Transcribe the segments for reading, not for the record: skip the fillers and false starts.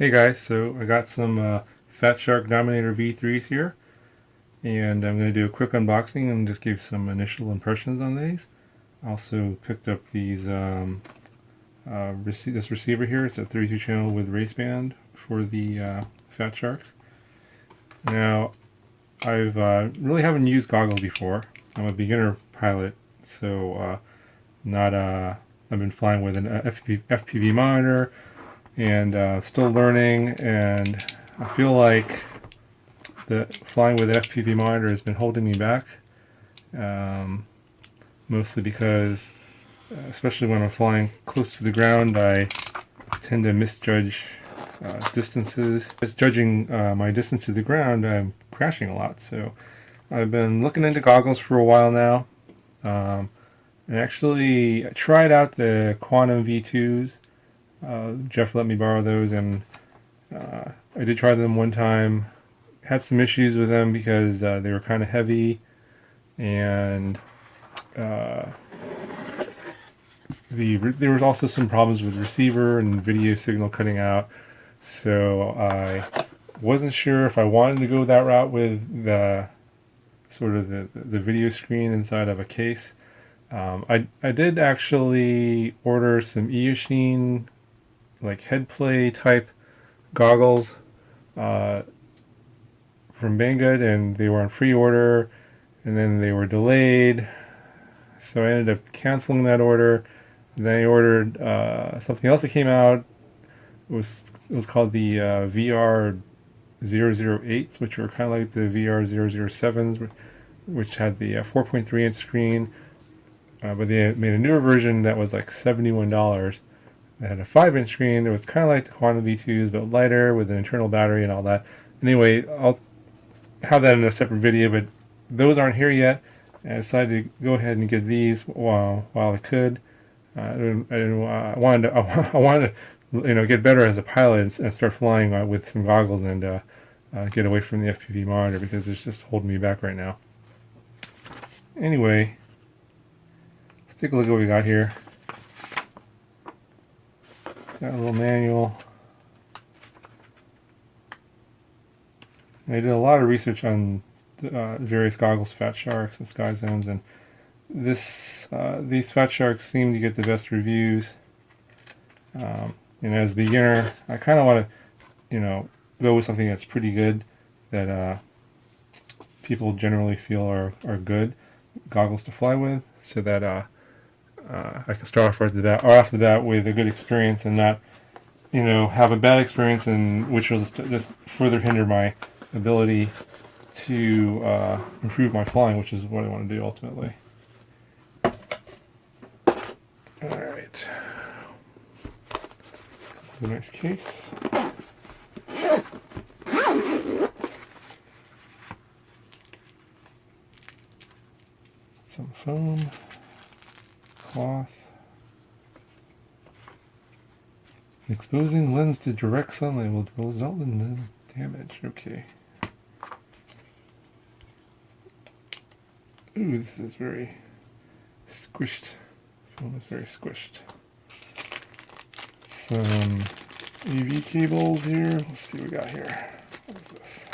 Hey guys, so I got some Fatshark Dominator V3s here, and I'm going to do a quick unboxing and just give some initial impressions on these. I also picked up these this receiver here. It's a 32 channel with race band for the Fatsharks. Now, I've really haven't used goggles before. I'm a beginner pilot, so not I've been flying with an FPV monitor and still learning, and I feel like the flying with an FPV monitor has been holding me back, mostly because, especially when I'm flying close to the ground, I tend to misjudge distances. Misjudging my distance to the ground, I'm crashing a lot. So I've been looking into goggles for a while now. And actually tried out the Quantum V2s. Jeff let me borrow those, and I did try them one time. Had some issues with them because they were kind of heavy, and there was also some problems with receiver and video signal cutting out. So I wasn't sure if I wanted to go that route with the sort of the video screen inside of a case. I did actually order some Eoshine like headplay type goggles from Banggood, and they were on pre-order, and then they were delayed, so I ended up canceling that order. And then I ordered something else that came out. It was called the VR 008s, which were kind of like the VR 007s, which had the 4.3 inch screen, but they made a newer version that was like $71. It had a 5-inch screen. It was kind of like the Quantum V2s, but lighter with an internal battery and all that. Anyway, I'll have that in a separate video, but those aren't here yet. And I decided to go ahead and get these while I could. I wanted to get better as a pilot and start flying with some goggles and get away from the FPV monitor, because it's just holding me back right now. Anyway, let's take a look at what we got here. Got a little manual. I did a lot of research on various goggles, Fatsharks and Sky Zones, and these Fatsharks seem to get the best reviews. And as a beginner, I kind of want to, go with something that's pretty good, that people generally feel are good goggles to fly with, so that I can start off off the bat with a good experience, and not, have a bad experience, and which will just further hinder my ability to improve my flying, which is what I want to do ultimately. All right, a nice case. Some foam, cloth. Exposing lens to direct sunlight will result in damage. Okay. Ooh, this is very squished. Foam is very squished. Some AV cables here. Let's see what we got here. What is this?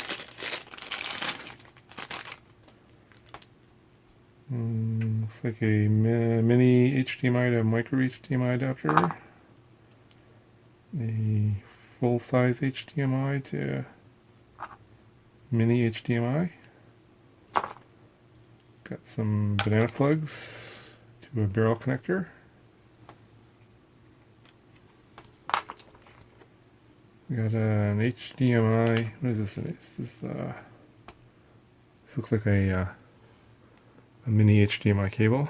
Looks like a mini HDMI to micro HDMI adapter. A full-size HDMI to mini HDMI. Got some banana plugs to a barrel connector. We got an HDMI. What is this? This looks like a mini HDMI cable.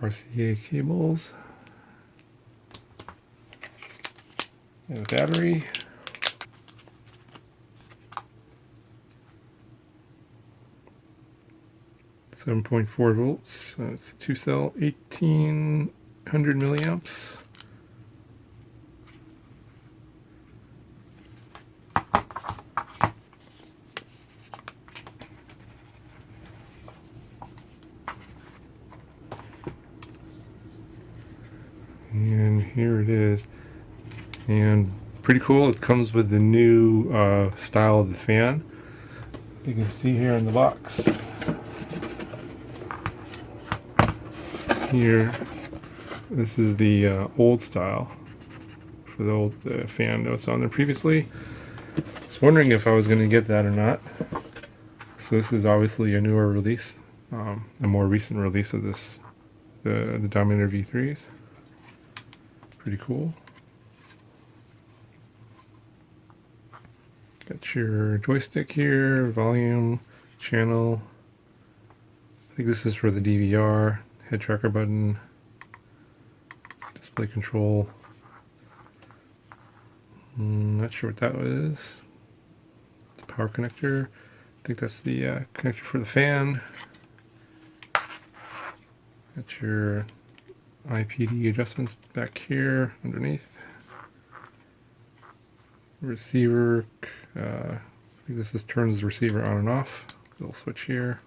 RCA cables. And a battery. .4 volts. It's a 2-cell, 1800 milliamps. here it is. And pretty cool. It comes with the new style of the fan. You can see here in the box. Here, this is the old style for the old fan that was on there previously. I was wondering if I was going to get that or not. So this is obviously a newer release, a more recent release of this, the Dominator V3s. Pretty cool. Got your joystick here, volume, channel. I think this is for the DVR, head tracker button, display control. Not sure what that was. It's a power connector. I think that's the connector for the fan. Got your IPD adjustments back here underneath. Receiver. I think this just turns the receiver on and off. Little switch here.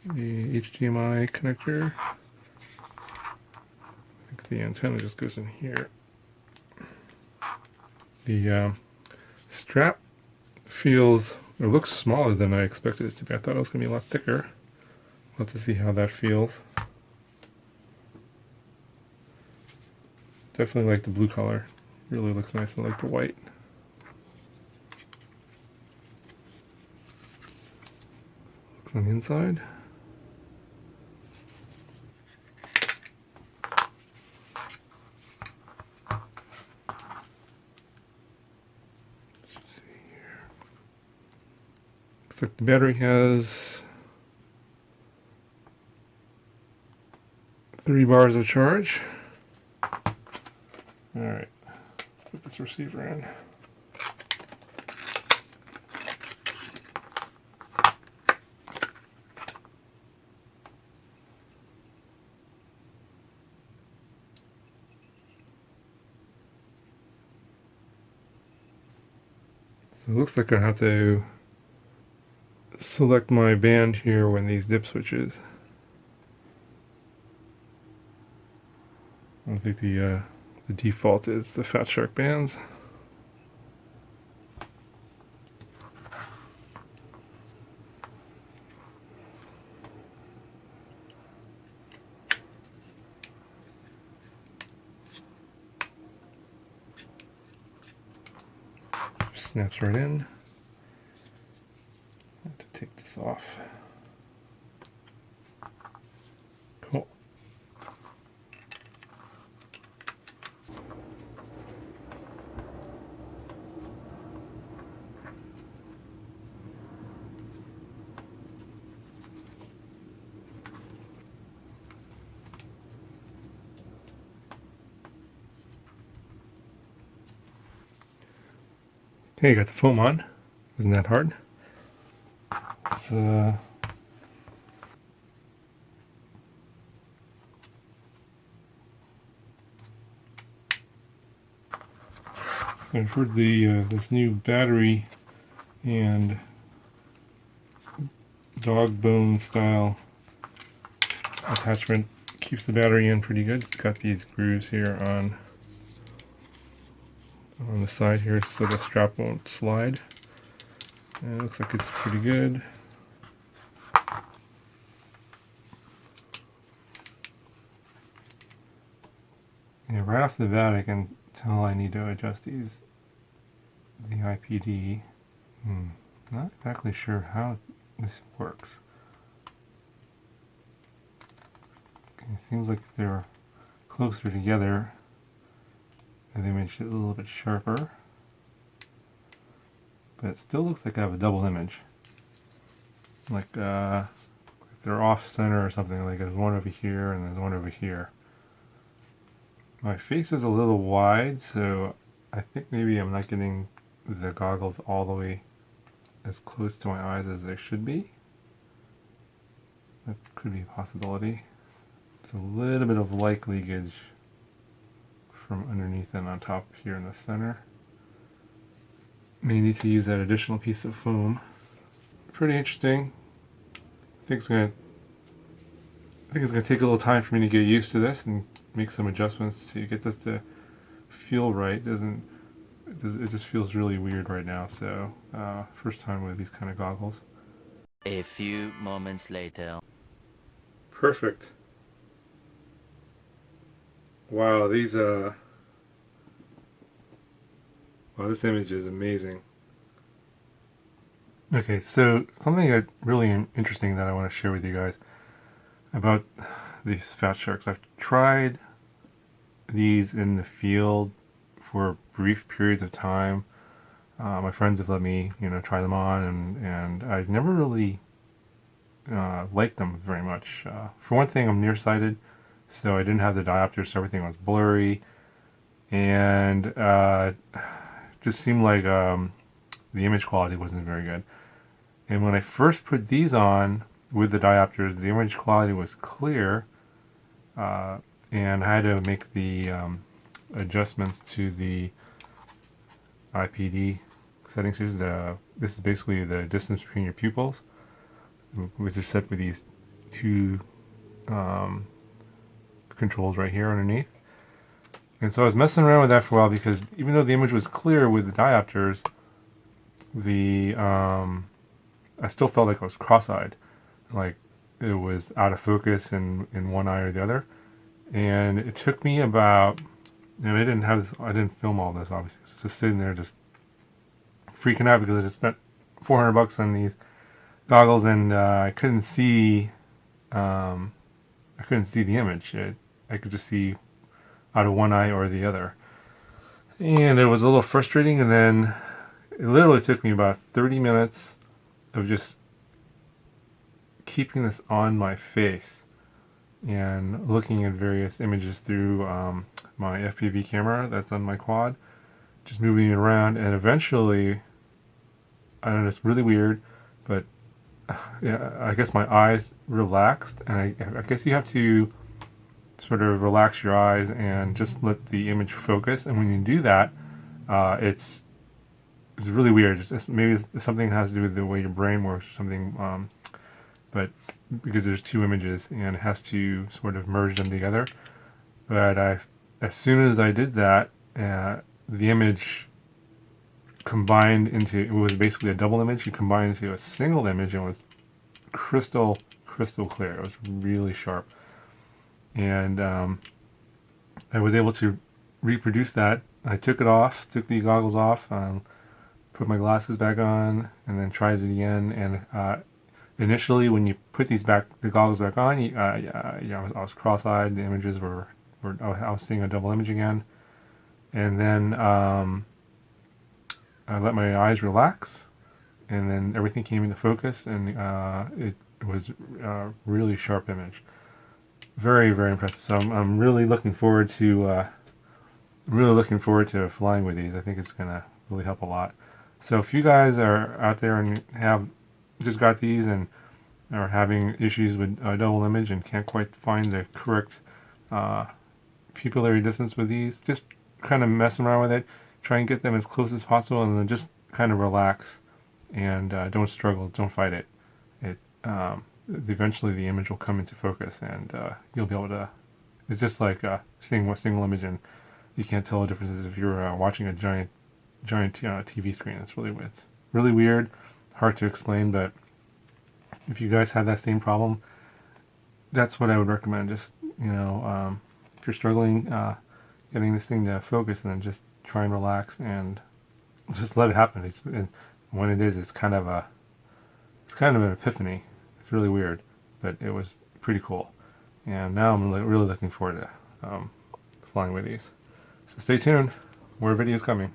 The HDMI connector. I think the antenna just goes in here. The strap feels, or looks smaller than I expected it to be. I thought it was going to be a lot thicker. We'll have to see how that feels. Definitely like the blue color. Really looks nice. I like the white. Looks on the inside. Looks like the battery has 3 bars of charge. Alright, put this receiver in. So it looks like I have to select my band here when these dip switches. I think the default is the Fatshark bands. Snaps right in. I have to take this off. Cool. Okay, you got the foam on. Isn't that hard? So I've heard the this new battery and dog bone style attachment keeps the battery in pretty good. It's got these grooves here on the side here so the strap won't slide. And it looks like it's pretty good. Yeah, right off the bat I can tell I need to adjust the IPD. Not exactly sure how this works. It seems like they're closer together. The image is a little bit sharper. But it still looks like I have a double image. Like they're off center or something. Like there's one over here and there's one over here. My face is a little wide, so I think maybe I'm not getting the goggles all the way as close to my eyes as they should be. That could be a possibility. It's a little bit of light leakage from underneath and on top here in the center. May need to use that additional piece of foam. Pretty interesting. I think it's gonna take a little time for me to get used to this and make some adjustments to get this to feel right. It just feels really weird right now. So first time with these kind of goggles. A few moments later. Perfect. Wow, wow, this image is amazing. Okay, so something that really interesting that I want to share with you guys about these Fatsharks. I've tried these in the field for brief periods of time. My friends have let me, try them on, and I've never really liked them very much. For one thing, I'm nearsighted, so I didn't have the diopters, so everything was blurry, and just seemed like the image quality wasn't very good. And when I first put these on with the diopters, the image quality was clear, and I had to make the adjustments to the IPD settings. This is basically the distance between your pupils, which is set with these two controls right here underneath. And so I was messing around with that for a while because even though the image was clear with the diopters, I still felt like I was cross-eyed, like it was out of focus in one eye or the other. And it took me about, I didn't film all this obviously. I was just sitting there just freaking out because I just spent $400 on these goggles and I couldn't see the image. I could just see out of one eye or the other. And it was a little frustrating, and then it literally took me about 30 minutes of just keeping this on my face and looking at various images through my FPV camera that's on my quad, just moving it around, and eventually, I don't know, it's really weird, but yeah, I guess my eyes relaxed, and I guess you have to sort of relax your eyes and just let the image focus, and when you do that, it's really weird. Maybe something has to do with the way your brain works or something, but because there's two images and it has to sort of merge them together. But as soon as I did that, the image combined into, it was basically a double image. You combined into a single image and it was crystal clear. It was really sharp. And I was able to reproduce that. I took the goggles off, put my glasses back on, and then tried it again. And initially, when you put the goggles back on, I was cross-eyed. The images I was seeing a double image again. And then I let my eyes relax, and then everything came into focus, and it was a really sharp image. Very, very impressive. So I'm really looking forward to flying with these. I think it's gonna really help a lot. So if you guys are out there and have just got these and are having issues with a double image and can't quite find the correct pupillary distance with these, just kind of messing around with it. Try and get them as close as possible, and then just kind of relax and don't struggle, don't fight it. Eventually the image will come into focus, and you'll be able to. It's just like seeing a single image, and you can't tell the differences if you're watching a giant TV screen. It's really weird, hard to explain. But if you guys have that same problem, that's what I would recommend. Just if you're struggling getting this thing to focus, and then just try and relax and just let it happen. And when it is, it's kind of an epiphany. It's really weird, but it was pretty cool. And now I'm really looking forward to flying with these. So stay tuned. More videos coming.